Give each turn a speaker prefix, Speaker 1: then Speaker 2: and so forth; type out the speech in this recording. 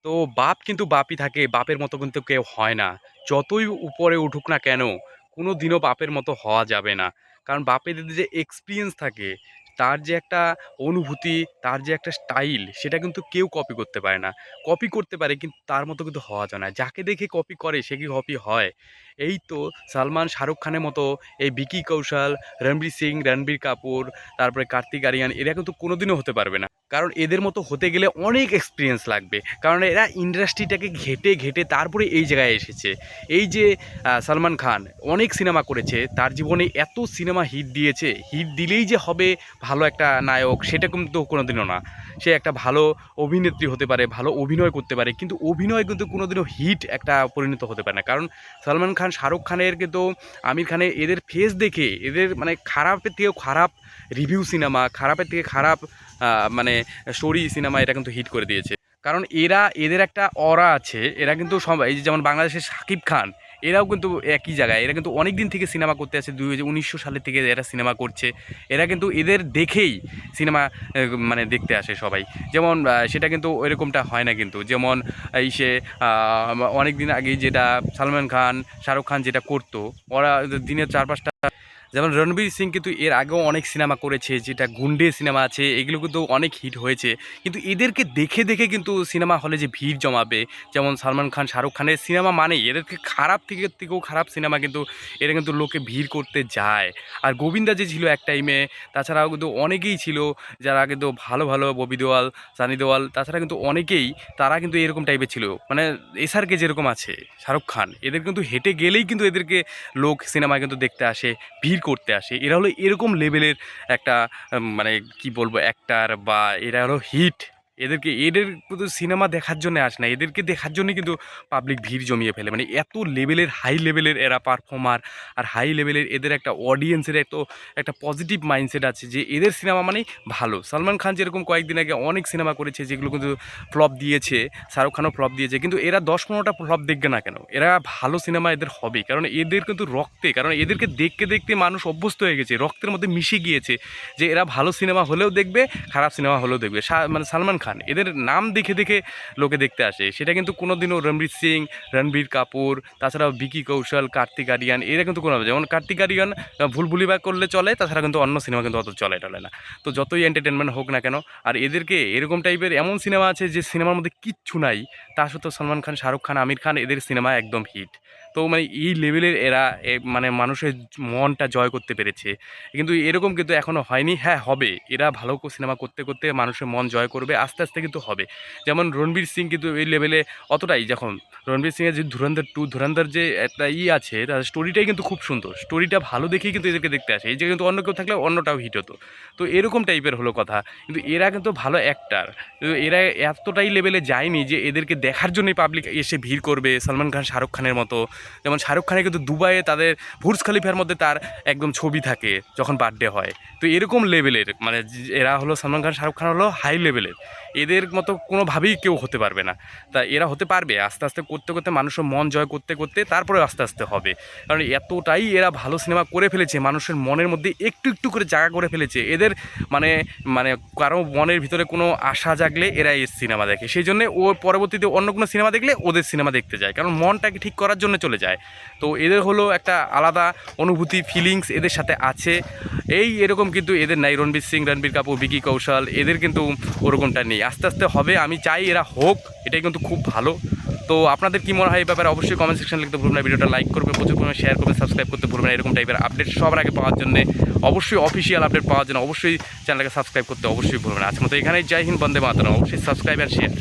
Speaker 1: তো বাপ কিন্তু বাপই থাকে, বাপের মতো কিন্তু কেউ হয় না। যতই উপরে উঠুক না কেন, কোনো দিনও বাপের মতো হওয়া যাবে না। কারণ বাপেদের যে এক্সপেরিয়েন্স থাকে, তার যে একটা অনুভূতি, তার যে একটা স্টাইল, সেটা কিন্তু কেউ কপি করতে পারে না। কপি করতে পারে কিন্তু তার মতো কিন্তু হওয়া যায় না। যাকে দেখে কপি করে সে কি কপি হয়? এই তো সালমান, শাহরুখ খানের মতো এই ভিকি কৌশল, রণবীর সিং, রণবীর কাপুর, তারপরে কার্তিক আরিয়ান এরা কিন্তু কোনোদিনও হতে পারবে না। কারণ এদের মতো হতে গেলে অনেক এক্সপিরিয়েন্স লাগবে। কারণ এরা ইন্ডাস্ট্রিটাকে ঘেঁটে ঘেঁটে তারপরে এই জায়গায় এসেছে। এই যে সালমান খান অনেক সিনেমা করেছে, তার জীবনে এত সিনেমা হিট দিয়েছে, হিট দিলেই যে হবে ভালো একটা নায়ক সেটা কিন্তু কোনোদিনও না। সে একটা ভালো অভিনেত্রী হতে পারে, ভালো অভিনয় করতে পারে, কিন্তু অভিনয় কিন্তু কোনোদিনও হিট একটা পরিণত হতে পারে না। কারণ সালমান খান, শাহরুখ খানের কিন্তু, আমির খানের এদের ফেস দেখে এদের মানে খারাপের থেকেও খারাপ রিভিউ সিনেমা, খারাপের থেকে খারাপ মানে স্টোরি সিনেমা এটা কিন্তু হিট করে দিয়েছে। কারণ এদের একটা অরা আছে। এরা কিন্তু সব এই যে যেমন বাংলাদেশের শাকিব খান, এরাও কিন্তু একই জায়গায়। এরা কিন্তু অনেক দিন থেকে সিনেমা করতে আছে, 2019 সালের থেকে এরা সিনেমা করছে। এরা কিন্তু এদের দেখেই সিনেমা মানে দেখতে আসে সবাই। যেমন সেটা কিন্তু ওইরকমটা হয় না কিন্তু। যেমন সে অনেক দিন আগেই যেটা সালমান খান, শাহরুখ খান যেটা করতো, ওরা দিনে 4-5টা, যেমন রণবীর সিং কিন্তু এর আগেও অনেক সিনেমা করেছে, যেটা গুন্ডে সিনেমা আছে, এগুলো কিন্তু অনেক হিট হয়েছে। কিন্তু এদেরকে দেখে দেখে কিন্তু সিনেমা হলে যে ভিড় জমাবে, যেমন সালমান খান, শাহরুখ খানের সিনেমা মানেই এদেরকে খারাপ থেকেও খারাপ সিনেমা কিন্তু এরা কিন্তু লোকে ভিড় করতে যায়। আর গোবিন্দা যে ছিল এক টাইমে, তাছাড়াও কিন্তু অনেকেই ছিল যারা কিন্তু ভালো ভালো, ববি দেওয়াল, সানি দেওয়াল, তাছাড়া কিন্তু অনেকেই, তারা কিন্তু এরকম টাইপের ছিল। মানে এসআরকে যেরকম আছে, শাহরুখ খান, এদের কিন্তু হেঁটে গেলেই কিন্তু এদেরকে লোক সিনেমায় কিন্তু দেখতে আসে, ভিড় করতে আসে। এরা হলো এরকম লেভেলের একটা মানে কি বলবো, অ্যাক্টার, বা এরা হলো হিট। এদের কিন্তু সিনেমা দেখার জন্য আসে না, এদেরকে দেখার জন্যই কিন্তু পাবলিক ভিড় জমিয়ে ফেলে। মানে এত লেভেলের, হাই লেভেলের এরা পারফর্মার। আর হাই লেভেলের এদের একটা অডিয়েন্সের একটা পজিটিভ মাইন্ডসেট আছে যে এদের সিনেমা মানেই ভালো। সালমান খান যেরকম কয়েকদিন আগে অনেক সিনেমা করেছে যেগুলো কিন্তু ফ্লপ দিয়েছে, শাহরুখ খানও ফ্লপ দিয়েছে, কিন্তু এরা 10-15টা ফ্লপ দেখবে না কেন? এরা ভালো সিনেমা এদের হবেই, কারণ এদের কিন্তু রক্তে, কারণ এদেরকে দেখতে দেখতে মানুষ অভ্যস্ত হয়ে গেছে, রক্তের মধ্যে মিশে গিয়েছে যে এরা ভালো সিনেমা হলেও দেখবে, খারাপ সিনেমা হলেও দেখবে। মানে সালমান খান, এদের নাম দেখে দেখে লোকে দেখতে আসে। সেটা কিন্তু কোনোদিনও রণবীর সিং, রণবীর কাপুর, তাছাড়াও ভিকি কৌশল, কার্তিক আরিয়ান, এরা কিন্তু কোনো, যেমন কার্তিক আরিয়ান ভুল ভুলিবাগ করলে চলে, তাছাড়া কিন্তু অন্য সিনেমা কিন্তু অত চলে টলে না। তো যতই এন্টারটেনমেন্ট হোক না কেন, আর এদেরকে এরকম টাইপের এমন সিনেমা আছে যে সিনেমার মধ্যে কিচ্ছু নাই, তা সত্ত্বেও সালমান খান, শাহরুখ খান, আমির খান এদের সিনেমা একদম হিট। তো মানে এই লেভেলের এরা মানে মানুষের মনটা জয় করতে পেরেছে। কিন্তু এরকম কিন্তু এখনও হয়নি। হ্যাঁ, হবে। এরা ভালো সিনেমা করতে করতে মানুষের মন জয় করবে, আস্তে আস্তে কিন্তু হবে। যেমন রণবীর সিং কিন্তু এই লেভেলে অতটাই, যখন রণবীর সিংয়ের যে ধুরন্ধর যে একটা আছে, তার স্টোরিটাই কিন্তু খুব সুন্দর। স্টোরিটা ভালো দেখেই কিন্তু এদেরকে দেখতে আসে। এই যে কিন্তু অন্য কেউ থাকলে অন্যটাও হিট হতো। তো এরকম টাইপের হলো কথা। কিন্তু এরা কিন্তু ভালো অ্যাক্টার। কিন্তু এরা এতটাই লেভেলে যায়নি যে এদেরকে দেখার জন্যই পাবলিক এসে ভিড় করবে সালমান খান, শাহরুখ খানের মতো। যেমন শাহরুখ খানের কিন্তু দুবাইয়ে তাদের বুর্জ খলিফার মধ্যে তার একদম ছবি থাকে যখন বার্থডে হয়। তো এরকম লেভেলের মানে এরা হলো, সালমান খান, শাহরুখ খান হলো হাই লেভেলের। এদের মতো কোনোভাবেই কেউ হতে পারবে না। তা এরা হতে পারবে আস্তে আস্তে, করতে করতে, মানুষের মন জয় করতে করতে, তারপরে আস্তে আস্তে হবে। কারণ এতটাই এরা ভালো সিনেমা করে ফেলেছে, মানুষের মনের মধ্যে একটু একটু করে জায়গা করে ফেলেছে। এদের মানে মানে কারো মনের ভিতরে কোনো আশা জাগলে এরা এই সিনেমা দেখে, সেই জন্য ও পরবর্তীতে অন্য কোনো সিনেমা দেখলে ওদের সিনেমা দেখতে যায়, কারণ মনটাকে ঠিক করার জন্য চলে যায়। তো এদের হলো একটা আলাদা অনুভূতি, ফিলিংস এদের সাথে আছে। এরকম কিন্তু এদের নাই। রণবীর সিং, রণবীর কাপুর, ভিকি কৌশল, এদের কিন্তু ওরকমটা নেই। আস্তে আস্তে হবে, আমি চাই এরা হোক, এটাই কিন্তু খুব ভালো। তো আপনাদের কি মনে হয় এই ব্যাপারে অবশ্যই কমেন্ট সেকশন লিখতে ভুলবেন না। ভিডিওটা লাইক করবে, প্রচুর পরিমাণে শেয়ার করবে, সাবস্ক্রাইব করতে ভুলবেন না। এরকম টাইপের আপডেট সবার আগে পাওয়ার জন্য, অবশ্যই অফিসিয়াল আপডেট পাওয়ার জন্য অবশ্যই চ্যানেলটাকে সাবস্ক্রাইব করতে অবশ্যই ভুলবেন না। আজকের মতো এখানেই, জয় হিন্দ, বন্দে মাতরম। অবশ্যই সাবস্ক্রাইব আর শেয়ার।